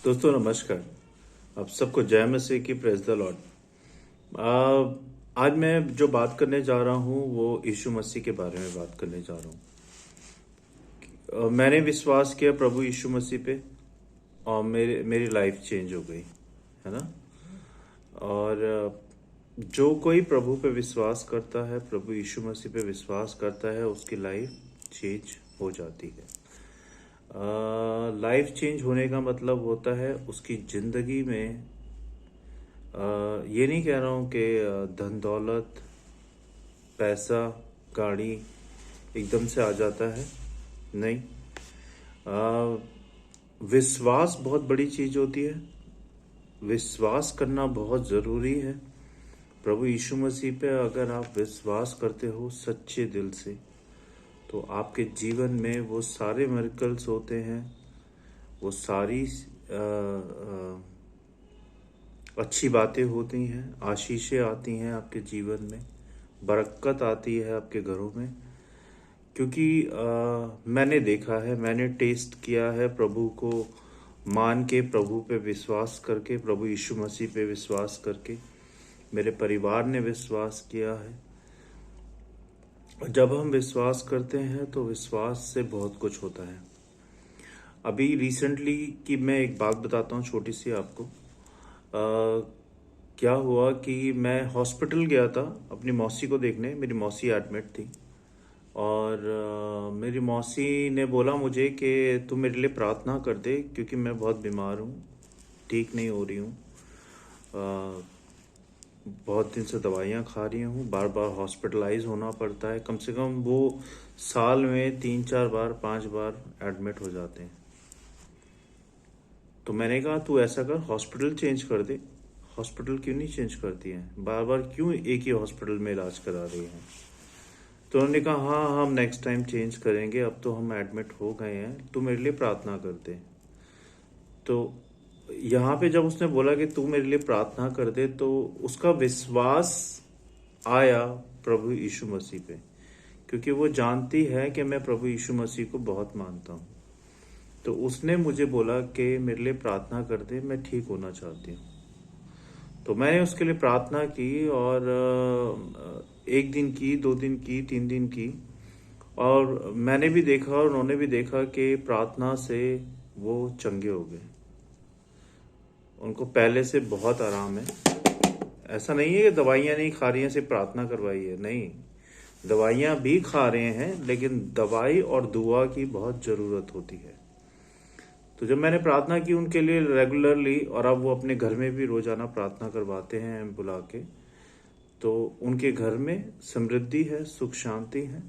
दोस्तों नमस्कार। आप सबको जय मसीह की, प्रेज द लॉर्ड। आज मैं जो बात करने जा रहा हूँ वो यीशु मसीह के बारे में बात करने जा रहा हूँ। मैंने विश्वास किया प्रभु यीशु मसीह पे और मेरी लाइफ चेंज हो गई, है ना। और जो कोई प्रभु पे विश्वास करता है, प्रभु यीशु मसीह पे विश्वास करता है, उसकी लाइफ चेंज हो जाती है। लाइफ चेंज होने का मतलब होता है उसकी ज़िंदगी में, ये नहीं कह रहा हूँ कि धन दौलत, पैसा, गाड़ी एकदम से आ जाता है, नहीं। विश्वास बहुत बड़ी चीज़ होती है। विश्वास करना बहुत ज़रूरी है। प्रभु यीशु मसीह पे अगर आप विश्वास करते हो सच्चे दिल से, तो आपके जीवन में वो सारे मिरेकल्स होते हैं, वो सारी अच्छी बातें होती हैं, आशीषें आती हैं आपके जीवन में, बरकत आती है आपके घरों में। क्योंकि मैंने देखा है, मैंने टेस्ट किया है, प्रभु को मान के, प्रभु पे विश्वास करके, प्रभु यीशु मसीह पे विश्वास करके मेरे परिवार ने विश्वास किया है। जब हम विश्वास करते हैं तो विश्वास से बहुत कुछ होता है। अभी रिसेंटली की मैं एक बात बताता हूँ छोटी सी आपको। क्या हुआ कि मैं हॉस्पिटल गया था अपनी मौसी को देखने। मेरी मौसी एडमिट थी और मेरी मौसी ने बोला मुझे कि तू मेरे लिए प्रार्थना कर दे, क्योंकि मैं बहुत बीमार हूँ, ठीक नहीं हो रही हूँ। बहुत दिन से दवाइयाँ खा रही हूँ, बार बार हॉस्पिटलाइज होना पड़ता है। कम से कम वो साल में 3-4 बार 5 बार एडमिट हो जाते हैं। तो मैंने कहा तू ऐसा कर, हॉस्पिटल चेंज कर दे। हॉस्पिटल क्यों नहीं चेंज करती है, बार बार क्यों एक ही हॉस्पिटल में इलाज करा रही है। तो उन्होंने कहा हाँ हम नेक्स्ट टाइम चेंज करेंगे, अब तो हम एडमिट हो गए हैं, तू मेरे लिए प्रार्थना कर दे। तो यहाँ पे जब उसने बोला कि तू मेरे लिए प्रार्थना कर दे, तो उसका विश्वास आया प्रभु यीशु मसीह पे, क्योंकि वो जानती है कि मैं प्रभु यीशु मसीह को बहुत मानता हूँ। तो उसने मुझे बोला कि मेरे लिए प्रार्थना कर दे, मैं ठीक होना चाहती हूँ। तो मैंने उसके लिए प्रार्थना की और 1 दिन की, 2 दिन की, 3 दिन की, और मैंने भी देखा और उन्होंने भी देखा कि प्रार्थना से वो चंगे हो गए। उनको पहले से बहुत आराम है। ऐसा नहीं है कि दवाइयाँ नहीं खा रही हैं, सिर्फ प्रार्थना करवाई है, नहीं। दवाइयाँ भी खा रहे हैं, लेकिन दवाई और दुआ की बहुत ज़रूरत होती है। तो जब मैंने प्रार्थना की उनके लिए रेगुलरली, और अब वो अपने घर में भी रोज़ाना प्रार्थना करवाते हैं बुला के, तो उनके घर में समृद्धि है, सुख शांति है,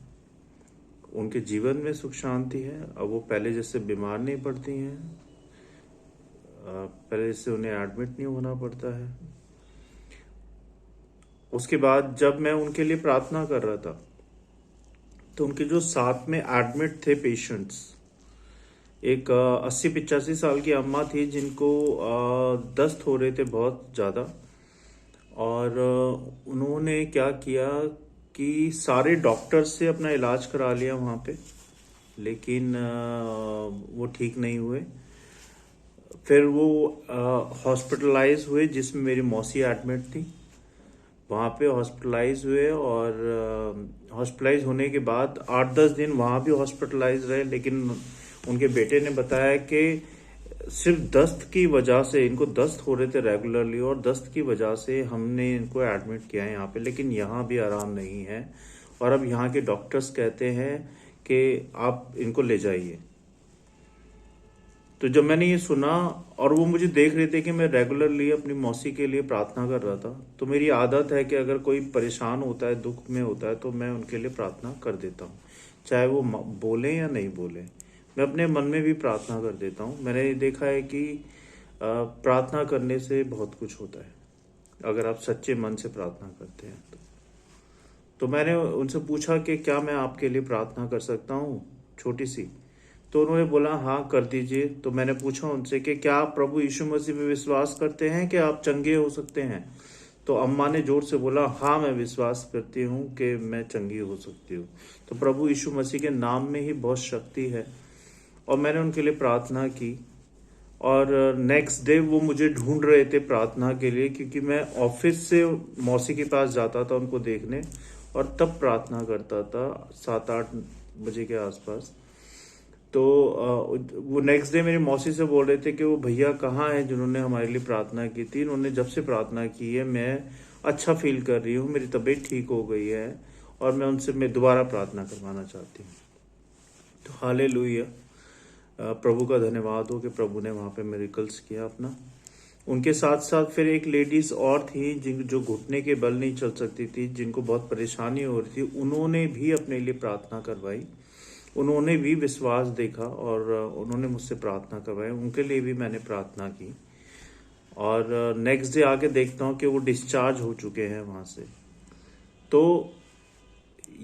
उनके जीवन में सुख शांति है। अब वो पहले जैसे बीमार नहीं पड़ती हैं, पहले जैसे उन्हें एडमिट नहीं होना पड़ता है। उसके बाद जब मैं उनके लिए प्रार्थना कर रहा था, तो उनके जो साथ में एडमिट थे पेशेंट्स, एक 80-85 साल की अम्मा थी जिनको दस्त हो रहे थे बहुत ज़्यादा। और उन्होंने क्या किया कि सारे डॉक्टर से अपना इलाज करा लिया वहाँ पे, लेकिन वो ठीक नहीं हुए। फिर वो हॉस्पिटलाइज हुए, जिसमें मेरी मौसी एडमिट थी। वहाँ पे हॉस्पिटलाइज हुए और हॉस्पिटलाइज होने के बाद 8-10 दिन वहाँ भी हॉस्पिटलाइज रहे। लेकिन उनके बेटे ने बताया कि सिर्फ दस्त की वजह से, इनको दस्त हो रहे थे रेगुलरली, और दस्त की वजह से हमने इनको एडमिट किया है यहाँ पे, लेकिन यहाँ भी आराम नहीं है। और अब यहाँ के डॉक्टर्स कहते हैं कि आप इनको ले जाइए। तो जब मैंने ये सुना, और वो मुझे देख रहे थे कि मैं रेगुलरली अपनी मौसी के लिए प्रार्थना कर रहा था, तो मेरी आदत है कि अगर कोई परेशान होता है, दुख में होता है, तो मैं उनके लिए प्रार्थना कर देता हूँ, चाहे वो बोले या नहीं बोले। मैं अपने मन में भी प्रार्थना कर देता हूँ। मैंने देखा है कि प्रार्थना करने से बहुत कुछ होता है, अगर आप सच्चे मन से प्रार्थना करते हैं तो मैंने उनसे पूछा कि क्या मैं आपके लिए प्रार्थना कर सकता हूँ, छोटी सी। तो उन्होंने बोला हाँ कर दीजिए। तो मैंने पूछा उनसे कि क्या आप प्रभु यीशु मसीह में विश्वास करते हैं कि आप चंगे हो सकते हैं। तो अम्मा ने जोर से बोला हाँ मैं विश्वास करती हूँ कि मैं चंगी हो सकती हूँ। तो प्रभु यीशु मसीह के नाम में ही बहुत शक्ति है। और मैंने उनके लिए प्रार्थना की, और नेक्स्ट डे वो मुझे ढूंढ रहे थे प्रार्थना के लिए, क्योंकि मैं ऑफिस से मौसी के पास जाता था उनको देखने और तब प्रार्थना करता था 7-8 बजे के आसपास। तो वो नेक्स्ट डे मेरी मौसी से बोल रहे थे कि वो भैया कहाँ हैं जिन्होंने हमारे लिए प्रार्थना की थी। उन्होंने जब से प्रार्थना की है मैं अच्छा फील कर रही हूँ, मेरी तबीयत ठीक हो गई है और मैं दोबारा प्रार्थना करवाना चाहती हूँ। तो हालेलुया, प्रभु का धन्यवाद हो कि प्रभु ने वहाँ पे मिरेकल्स किया अपना। उनके साथ साथ फिर एक लेडीज और थी जो घुटने के बल नहीं चल सकती थी, जिनको बहुत परेशानी हो रही थी, उन्होंने भी अपने लिए प्रार्थना करवाई। उन्होंने भी विश्वास देखा और उन्होंने मुझसे प्रार्थना करवाई, उनके लिए भी मैंने प्रार्थना की। और नेक्स्ट डे आके देखता हूँ कि वो डिस्चार्ज हो चुके हैं वहाँ से। तो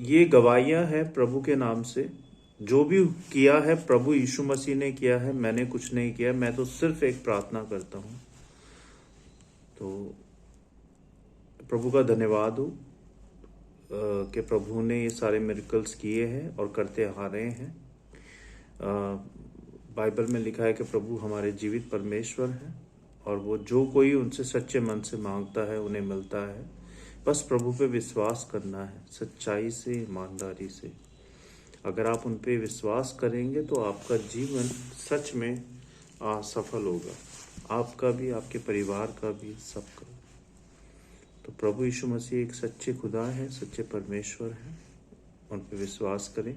ये गवाहियाँ हैं प्रभु के नाम से। जो भी किया है प्रभु यीशु मसीह ने किया है, मैंने कुछ नहीं किया, मैं तो सिर्फ एक प्रार्थना करता हूँ। तो प्रभु का धन्यवाद हो कि प्रभु ने ये सारे मिरेकल्स किए हैं और करते आ रहे हैं। बाइबल में लिखा है कि प्रभु हमारे जीवित परमेश्वर हैं और वो जो कोई उनसे सच्चे मन से मांगता है उन्हें मिलता है। बस प्रभु पे विश्वास करना है, सच्चाई से, ईमानदारी से। अगर आप उन पे विश्वास करेंगे तो आपका जीवन सच में सफल होगा, आपका भी, आपके परिवार का भी, सबका। तो प्रभु यीशु मसीह एक सच्चे खुदा है, सच्चे परमेश्वर हैं, उन पे विश्वास करें।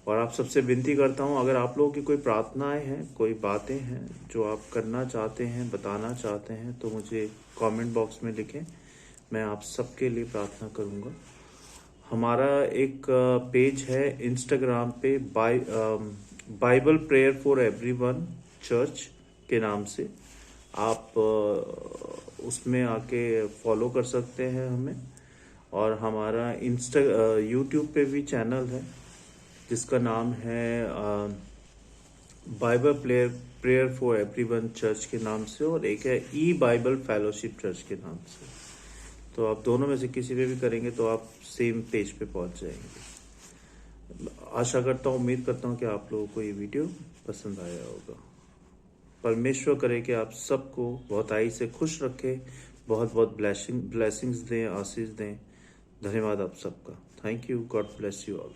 और आप सबसे विनती करता हूँ, अगर आप लोगों की कोई प्रार्थनाएं हैं, कोई बातें हैं जो आप करना चाहते हैं, बताना चाहते हैं, तो मुझे कमेंट बॉक्स में लिखें, मैं आप सबके लिए प्रार्थना करूँगा। हमारा एक पेज है इंस्टाग्राम पे, Bible prayer for everyone church के नाम से। आप उसमें आके फॉलो कर सकते हैं हमें। और हमारा यूट्यूब पे भी चैनल है जिसका नाम है Bible prayer for everyone church के नाम से, और एक है ई बाइबल फेलोशिप चर्च के नाम से। तो आप दोनों में से किसी पे भी करेंगे तो आप सेम पेज पे पहुंच जाएंगे। आशा करता हूँ, उम्मीद करता हूँ कि आप लोगों को ये वीडियो पसंद आया होगा। परमेश्वर करे कि आप सबको बहुत आई से खुश रखे, बहुत बहुत ब्लेसिंग्स दें, आशीष दें। धन्यवाद आप सबका। Thank you. God bless you all.